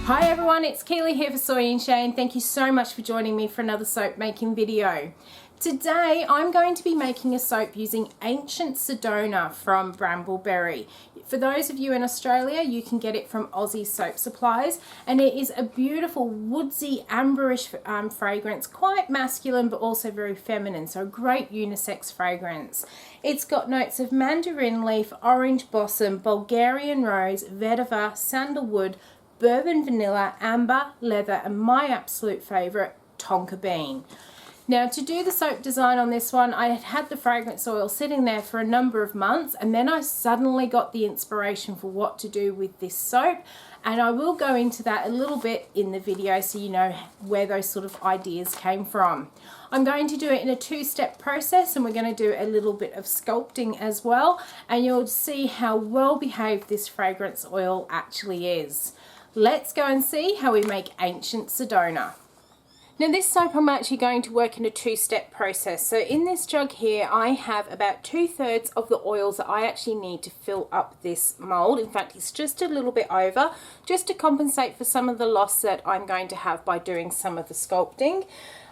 Hi everyone, it's Keely here for Soy and Shea, and thank you so much for joining me for another soap making video. Today I'm going to be making a soap using ancient Sedona from Brambleberry. For those of you in Australia, you can get it from Aussie Soap Supplies, and it is a beautiful woodsy amberish fragrance, quite masculine but also very feminine, so a great unisex fragrance. It's got notes of mandarin leaf, orange blossom, Bulgarian rose, vetiver, sandalwood, bourbon vanilla, amber, leather, and my absolute favourite, tonka bean. Now, to do the soap design on this one, I had had the fragrance oil sitting there for a number of months, and then I suddenly got the inspiration for what to do with this soap, and I will go into that a little bit in the video so you know where those sort of ideas came from. I'm going to do it in a two-step process, and we're going to do a little bit of sculpting as well, and you'll see how well behaved this fragrance oil actually is. Let's go and see how we make ancient Sedona. Now this soap I'm actually going to work in a two-step process. So in this jug here I have about 2/3 of the oils that I actually need to fill up this mold. In fact, it's just a little bit over, just to compensate for some of the loss that I'm going to have by doing some of the sculpting.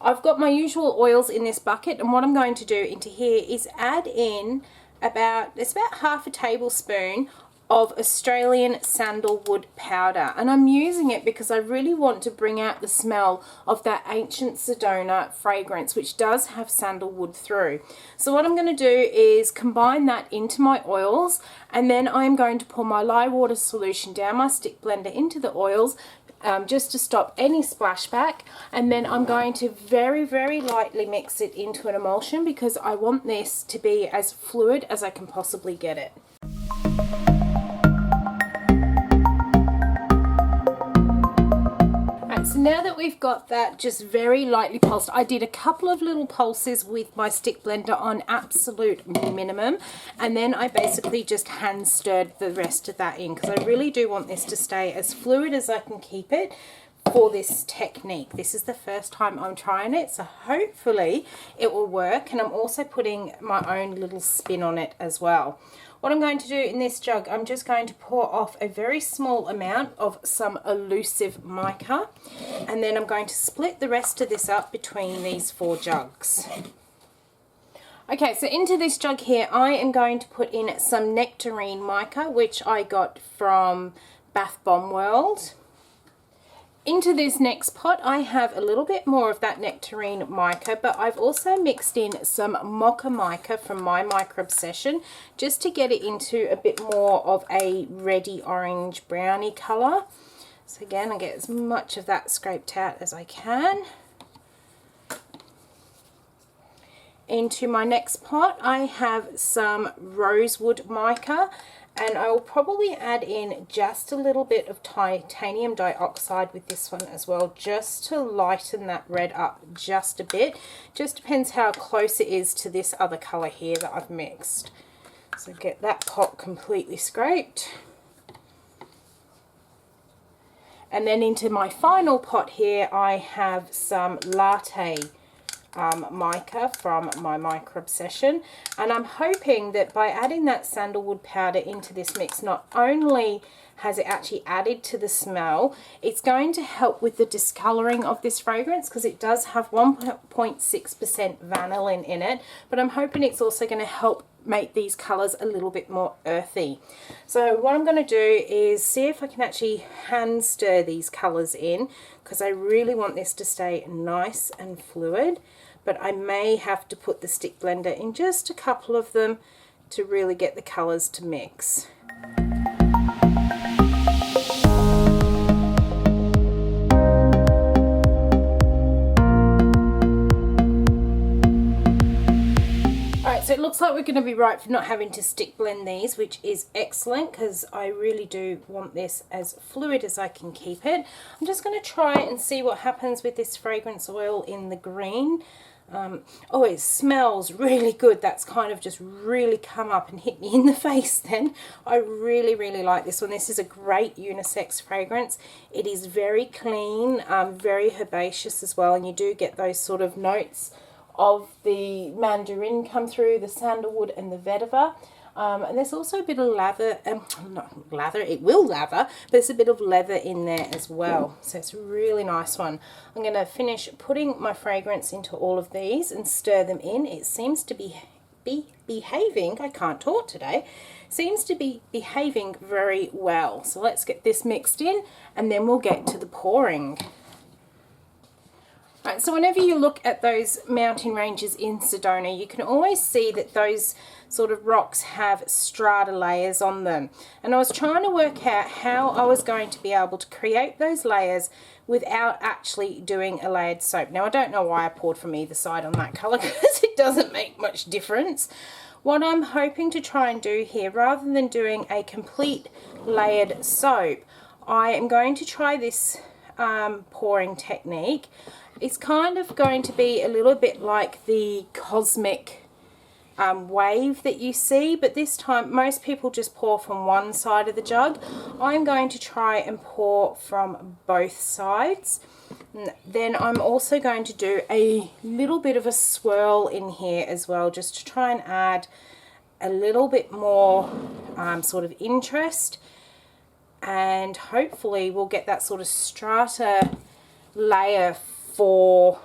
I've got my usual oils in this bucket, and what I'm going to do into here is add in about half a tablespoon of Australian sandalwood powder, and I'm using it because I really want to bring out the smell of that ancient Sedona fragrance, which does have sandalwood through. So what I'm going to do is combine that into my oils, and then I'm going to pour my lye water solution down my stick blender into the oils, just to stop any splashback, and then I'm going to very, very lightly mix it into an emulsion because I want this to be as fluid as I can possibly get it. So now that we've got that just very lightly pulsed, I did a couple of little pulses with my stick blender on absolute minimum, and then I basically just hand stirred the rest of that in because I really do want this to stay as fluid as I can keep it for this technique. This is the first time I'm trying it, so hopefully it will work, and I'm also putting my own little spin on it as well. What I'm going to do in this jug, I'm just going to pour off a very small amount of some elusive mica, and then I'm going to split the rest of this up between these 4 jugs. Okay, so into this jug here I am going to put in some nectarine mica, which I got from Bath Bomb World. Into this next pot I have a little bit more of that nectarine mica, but I've also mixed in some mocha mica from my Micro Obsession just to get it into a bit more of a reddy orange browny colour. So again, I get as much of that scraped out as I can. Into my next pot I have some rosewood mica, and I will probably add in just a little bit of titanium dioxide with this one as well, just to lighten that red up just a bit. Just depends how close it is to this other colour here that I've mixed. So get that pot completely scraped. And then into my final pot here I have some latte mica from my Micro Obsession, and I'm hoping that by adding that sandalwood powder into this mix, not only has it actually added to the smell, it's going to help with the discolouring of this fragrance because it does have 1.6% vanillin in it, but I'm hoping it's also going to help make these colours a little bit more earthy. So what I'm going to do is see if I can actually hand stir these colours in, because I really want this to stay nice and fluid, but I may have to put the stick blender in just a couple of them to really get the colours to mix. So it looks like we're going to be right for not having to stick blend these, which is excellent because I really do want this as fluid as I can keep it. I'm just going to try and see what happens with this fragrance oil in the green. Oh, it smells really good. That's kind of just really come up and hit me in the face then. I really, really like this one. This is a great unisex fragrance. It is very clean, very herbaceous as well, and you do get those sort of notes of the mandarin come through, the sandalwood and the vetiver. And there's also a bit of lather, not lather, it will lather, but there's a bit of leather in there as well. So it's a really nice one. I'm going to finish putting my fragrance into all of these and stir them in. It seems to be behaving, I can't talk today, seems to be behaving very well. So let's get this mixed in and then we'll get to the pouring. Right, so whenever you look at those mountain ranges in Sedona, you can always see that those sort of rocks have strata layers on them. And I was trying to work out how I was going to be able to create those layers without actually doing a layered soap. Now, I don't know why I poured from either side on that colour because it doesn't make much difference. What I'm hoping to try and do here, rather than doing a complete layered soap, I am going to try this pouring technique. It's kind of going to be a little bit like the cosmic wave that you see, but this time most people just pour from one side of the jug. I'm going to try and pour from both sides. Then I'm also going to do a little bit of a swirl in here as well, just to try and add a little bit more sort of interest, and hopefully we'll get that sort of strata layer for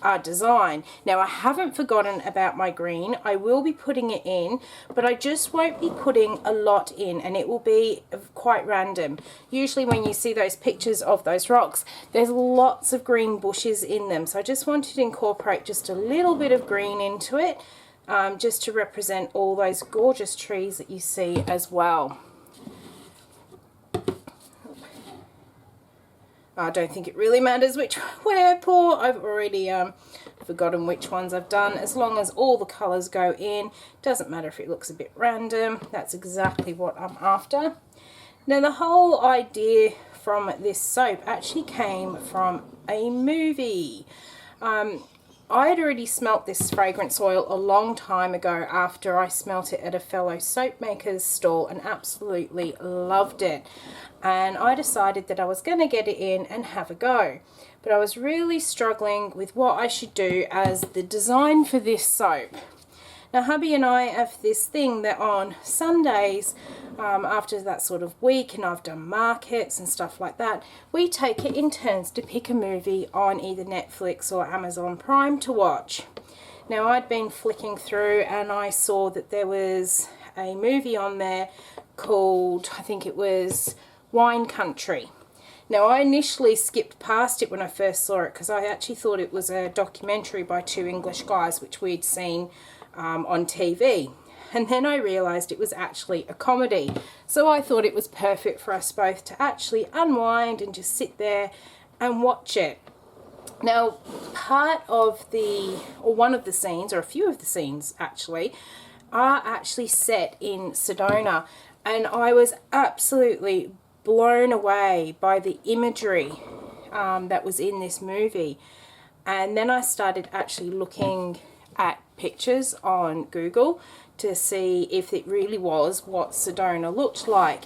our design. Now, I haven't forgotten about my green. I will be putting it in, but I just won't be putting a lot in, and it will be quite random. Usually when you see those pictures of those rocks, there's lots of green bushes in them, so I just wanted to incorporate just a little bit of green into it, just to represent all those gorgeous trees that you see as well. I don't think it really matters which way I pour. I've already forgotten which ones I've done. As long as all the colours go in, doesn't matter if it looks a bit random. That's exactly what I'm after. Now, the whole idea from this soap actually came from a movie. I had already smelt this fragrance oil a long time ago after I smelt it at a fellow soap maker's stall and absolutely loved it. And I decided that I was going to get it in and have a go. But I was really struggling with what I should do as the design for this soap. Now, hubby and I have this thing that on Sundays, after that sort of week, and I've done markets and stuff like that, we take it in turns to pick a movie on either Netflix or Amazon Prime to watch. Now, I'd been flicking through and I saw that there was a movie on there called, I think it was Wine Country. Now, I initially skipped past it when I first saw it because I actually thought it was a documentary by two English guys which we'd seen on TV, and then I realised it was actually a comedy, so I thought it was perfect for us both to actually unwind and just sit there and watch it. Now, part of the, or one of the scenes, or a few of the scenes actually, are actually set in Sedona, and I was absolutely blown away by the imagery that was in this movie. And then I started actually looking at pictures on Google to see if it really was what Sedona looked like,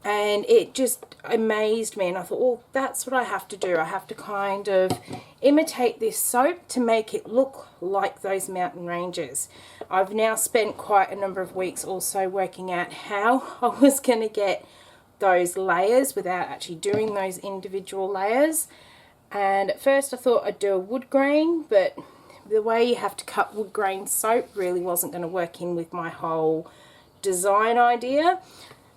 and it just amazed me, and I thought, well, that's what I have to do. I have to kind of imitate this soap to make it look like those mountain ranges. I've now spent quite a number of weeks also working out how I was going to get those layers without actually doing those individual layers. And at first I thought I'd do a wood grain, but the way you have to cut wood grain soap really wasn't going to work in with my whole design idea.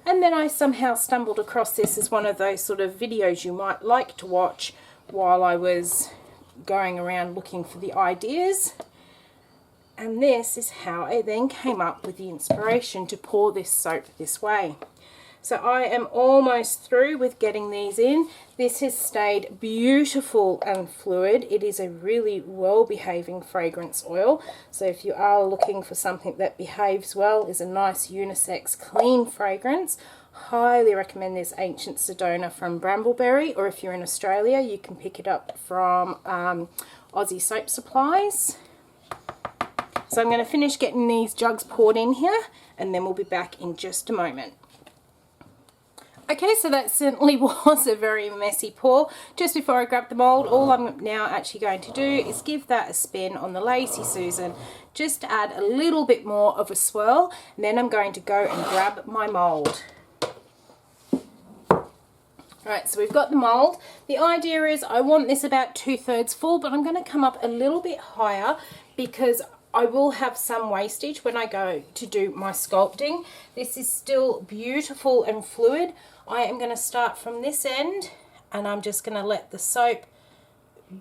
And then I somehow stumbled across this as one of those sort of videos you might like to watch while I was going around looking for the ideas. And this is how I then came up with the inspiration to pour this soap this way. So I am almost through with getting these in. This has stayed beautiful and fluid. It is a really well-behaving fragrance oil. So if you are looking for something that behaves well, is a nice unisex clean fragrance, highly recommend this Ancient Sedona from Brambleberry, or if you're in Australia, you can pick it up from Aussie Soap Supplies. So I'm going to finish getting these jugs poured in here, and then we'll be back in just a moment. Okay, so that certainly was a very messy pour. Just before I grab the mould, all I'm now actually going to do is give that a spin on the Lazy Susan just to add a little bit more of a swirl, and then I'm going to go and grab my mold. Alright, so we've got the mold. The idea is I want this about 2/3 full, but I'm going to come up a little bit higher because I will have some wastage when I go to do my sculpting. This is still beautiful and fluid. I am going to start from this end, and I'm just going to let the soap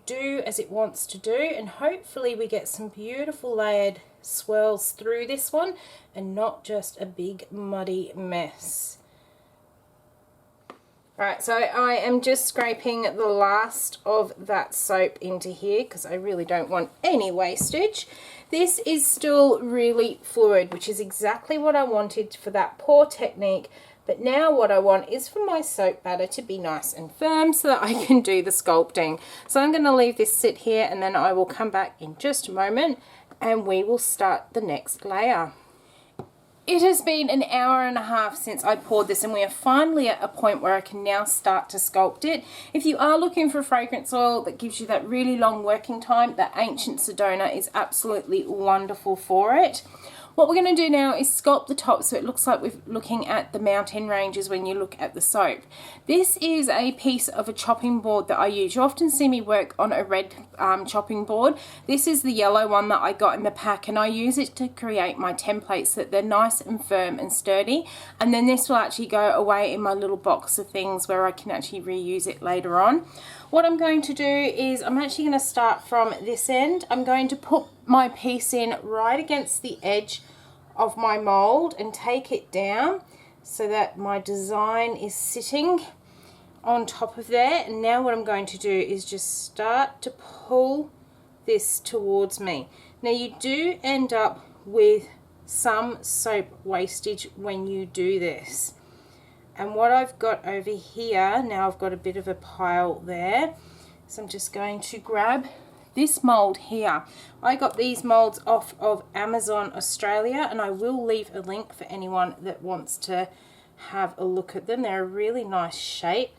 do as it wants to do, and hopefully we get some beautiful layered swirls through this one and not just a big muddy mess. Alright, so I am just scraping the last of that soap into here because I really don't want any wastage. This is still really fluid, which is exactly what I wanted for that pour technique, but now what I want is for my soap batter to be nice and firm so that I can do the sculpting. So I'm going to leave this sit here, and then I will come back in just a moment and we will start the next layer. It has been an hour and a half since I poured this, and we are finally at a point where I can now start to sculpt it. If you are looking for a fragrance oil that gives you that really long working time, the Ancient Sedona is absolutely wonderful for it. What we're going to do now is sculpt the top so it looks like we're looking at the mountain ranges when you look at the soap. This is a piece of a chopping board that I use. You often see me work on a red chopping board. This is the yellow one that I got in the pack, and I use it to create my templates so that they're nice and firm and sturdy, and then this will actually go away in my little box of things where I can actually reuse it later on. What I'm going to do is I'm actually going to start from this end. I'm going to put my piece in right against the edge of my mold and take it down so that my design is sitting on top of there. And now what I'm going to do is just start to pull this towards me. Now you do end up with some soap wastage when you do this. And what I've got over here, now I've got a bit of a pile there, so I'm just going to grab this mold here. I got these molds off of Amazon Australia, and I will leave a link for anyone that wants to have a look at them. They're a really nice shape.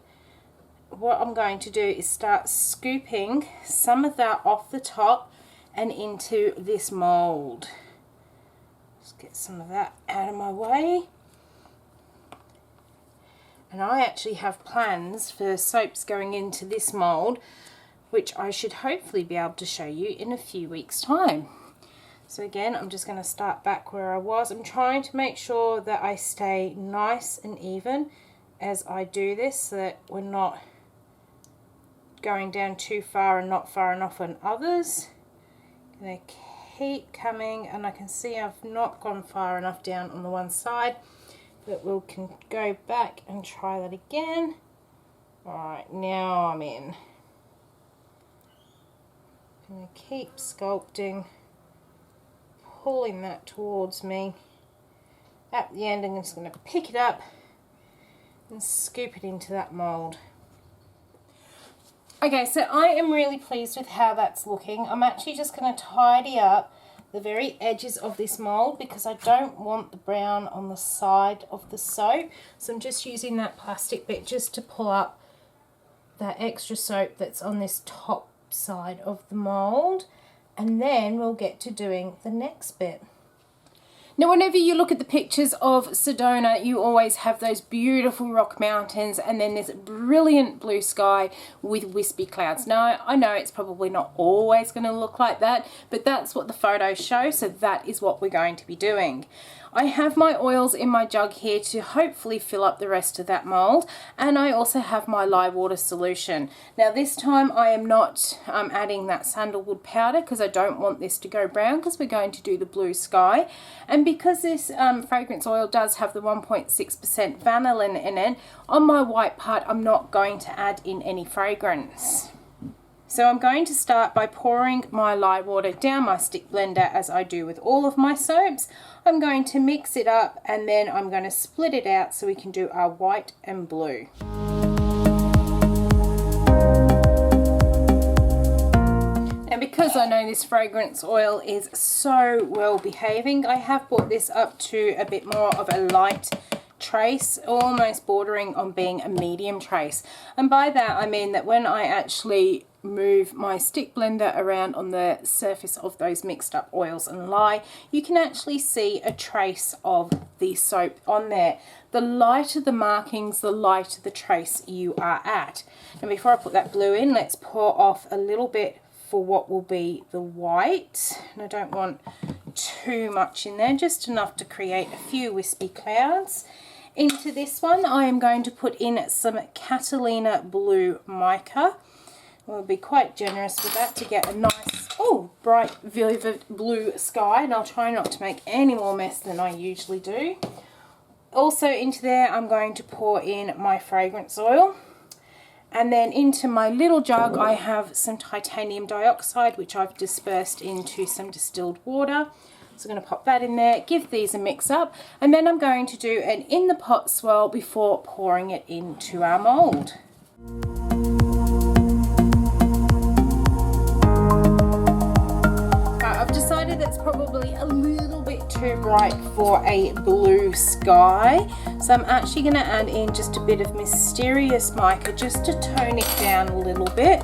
What I'm going to do is start scooping some of that off the top and into this mold. Just get some of that out of my way. And I actually have plans for soaps going into this mold, which I should hopefully be able to show you in a few weeks' time. So again, I'm just going to start back where I was. I'm trying to make sure that I stay nice and even as I do this, so that we're not going down too far and not far enough on others. I'm going to keep coming, and I can see I've not gone far enough down on the one side, but we can go back and try that again. Alright, now I'm in. I'm going to keep sculpting, pulling that towards me. At the end, I'm just going to pick it up and scoop it into that mold. Okay, so I am really pleased with how that's looking. I'm actually just going to tidy up the very edges of this mold because I don't want the brown on the side of the soap. So I'm just using that plastic bit just to pull up that extra soap that's on this top side of the mold, and then we'll get to doing the next bit. Now, whenever you look at the pictures of Sedona, you always have those beautiful rock mountains and then this brilliant blue sky with wispy clouds. Now, I know it's probably not always going to look like that, but that's what the photos show, so that is what we're going to be doing. I have my oils in my jug here to hopefully fill up the rest of that mold, and I also have my lye water solution. Now this time I am not adding that sandalwood powder because I don't want this to go brown, because we're going to do the blue sky, and because this fragrance oil does have the 1.6% vanillin in it, on my white part I'm not going to add in any fragrance. So I'm going to start by pouring my lye water down my stick blender as I do with all of my soaps. I'm going to mix it up, and then I'm going to split it out so we can do our white and blue. And because I know this fragrance oil is so well behaving, I have brought this up to a bit more of a light trace, almost bordering on being a medium trace. And by that I mean that when I actually move my stick blender around on the surface of those mixed up oils and lye, you can actually see a trace of the soap on there. The lighter the markings, the lighter the trace you are at. And before I put that blue in, let's pour off a little bit for what will be the white. And I don't want too much in there, just enough to create a few wispy clouds. Into this one I am going to put in some Catalina blue mica. We'll be quite generous with that to get a nice, bright velvet blue sky, and I'll try not to make any more mess than I usually do. Also into there I'm going to pour in my fragrance oil, and then into my little jug I have some titanium dioxide, which I've dispersed into some distilled water. So I'm going to pop that in there, give these a mix up, and then I'm going to do an in the pot swirl before pouring it into our mould. I've decided that's probably a little bit too bright for a blue sky, so I'm actually going to add in just a bit of Mysterious Mica just to tone it down a little bit.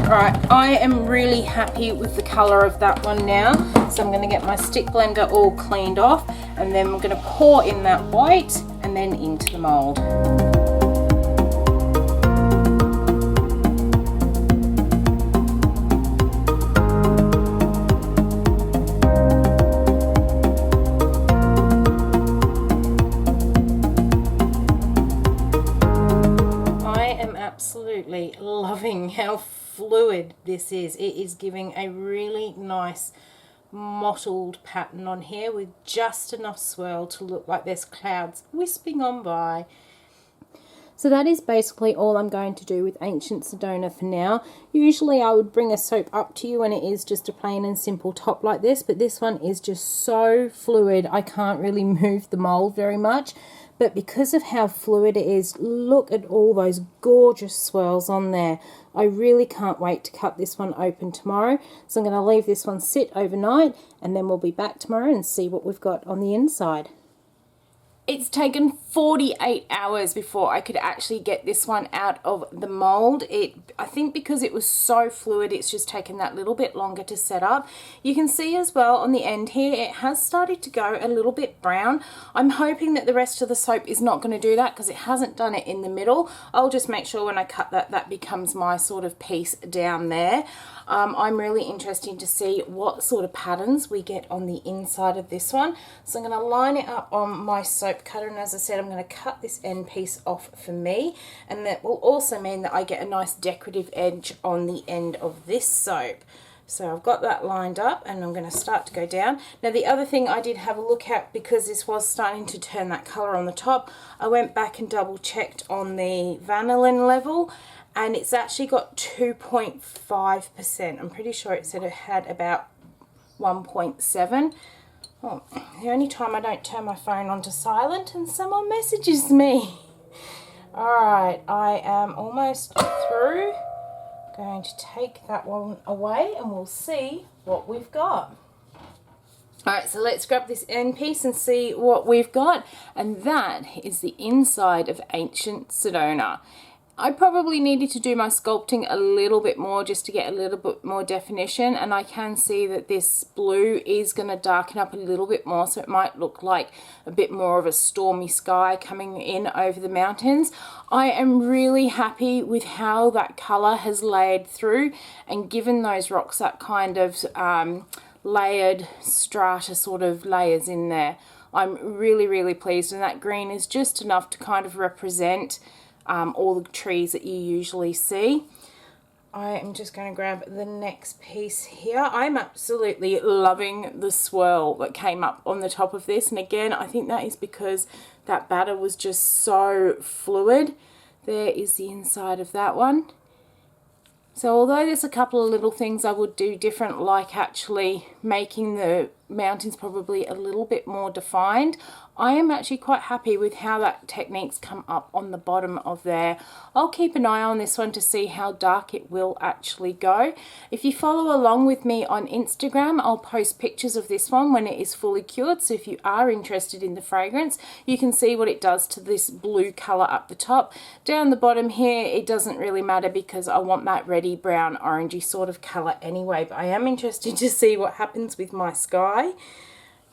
Alright, I am really happy with the colour of that one now, so I'm going to get my stick blender all cleaned off, and then we're going to pour in that white and then into the mould. Absolutely loving how fluid this is. It is giving a really nice mottled pattern on here with just enough swirl to look like there's clouds wisping on by. So that is basically all I'm going to do with Ancient Sedona for now. Usually I would bring a soap up to you when it is just a plain and simple top like this, but this one is just so fluid I can't really move the mold very much. But because of how fluid it is, look at all those gorgeous swirls on there. I really can't wait to cut this one open tomorrow. So I'm going to leave this one sit overnight, and then we'll be back tomorrow and see what we've got on the inside. It's taken 48 hours before I could actually get this one out of the mold. I think because it was so fluid, it's just taken that little bit longer to set up. You can see as well on the end here, it has started to go a little bit brown. I'm hoping that the rest of the soap is not going to do that because it hasn't done it in the middle. I'll just make sure when I cut that, that becomes my sort of piece down there. I'm really interested to see what sort of patterns we get on the inside of this one. So I'm going to line it up on my soap cutter, and as I said, I'm going to cut this end piece off for me, and that will also mean that I get a nice decorative edge on the end of this soap. So I've got that lined up, and I'm going to start to go down. Now the other thing I did have a look at, because this was starting to turn that colour on the top, I went back and double checked on the vanillin level, and it's actually got 2.5%. I'm pretty sure it said it had about 1.7. Oh, the only time I don't turn my phone onto silent and someone messages me. Alright, I am almost through. Going to take that one away and we'll see what we've got. Alright, so let's grab this end piece and see what we've got. And that is the inside of Ancient Sedona. I probably needed to do my sculpting a little bit more just to get a little bit more definition, and I can see that this blue is going to darken up a little bit more, so it might look like a bit more of a stormy sky coming in over the mountains. I am really happy with how that colour has layered through and given those rocks that kind of layered strata sort of layers in there. I'm really pleased, and that green is just enough to kind of represent all the trees that you usually see. I am just going to grab the next piece here. I'm absolutely loving the swirl that came up on the top of this, and again I think that is because that batter was just so fluid. There is the inside of that one. So although there's a couple of little things I would do different, like actually making the mountain's probably a little bit more defined. I am actually quite happy with how that technique's come up on the bottom of there. I'll keep an eye on this one to see how dark it will actually go. If you follow along with me on Instagram, I'll post pictures of this one when it is fully cured, so if you are interested in the fragrance, you can see what it does to this blue colour up the top. Down the bottom here, it doesn't really matter because I want that reddy brown orangey sort of colour anyway, but I am interested to see what happens with my sky.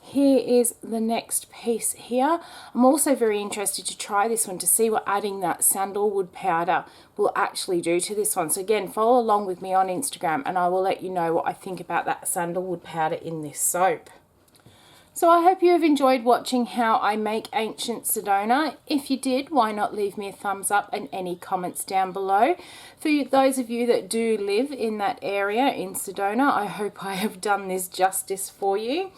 Here is the next piece here. I'm also very interested to try this one to see what adding that sandalwood powder will actually do to this one. So again, follow along with me on Instagram and I will let you know what I think about that sandalwood powder in this soap. So I hope you have enjoyed watching how I make Ancient Sedona. If you did, why not leave me a thumbs up and any comments down below. For those of you that do live in that area in Sedona, I hope I have done this justice for you.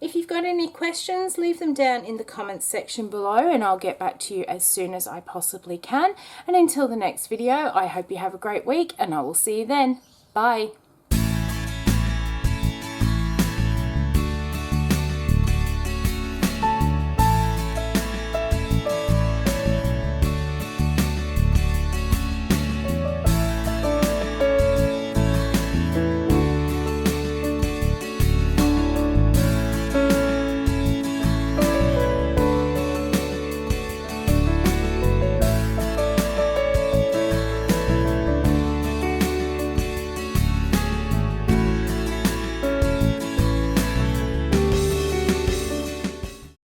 If you've got any questions, leave them down in the comments section below and I'll get back to you as soon as I possibly can. And until the next video, I hope you have a great week and I will see you then. Bye.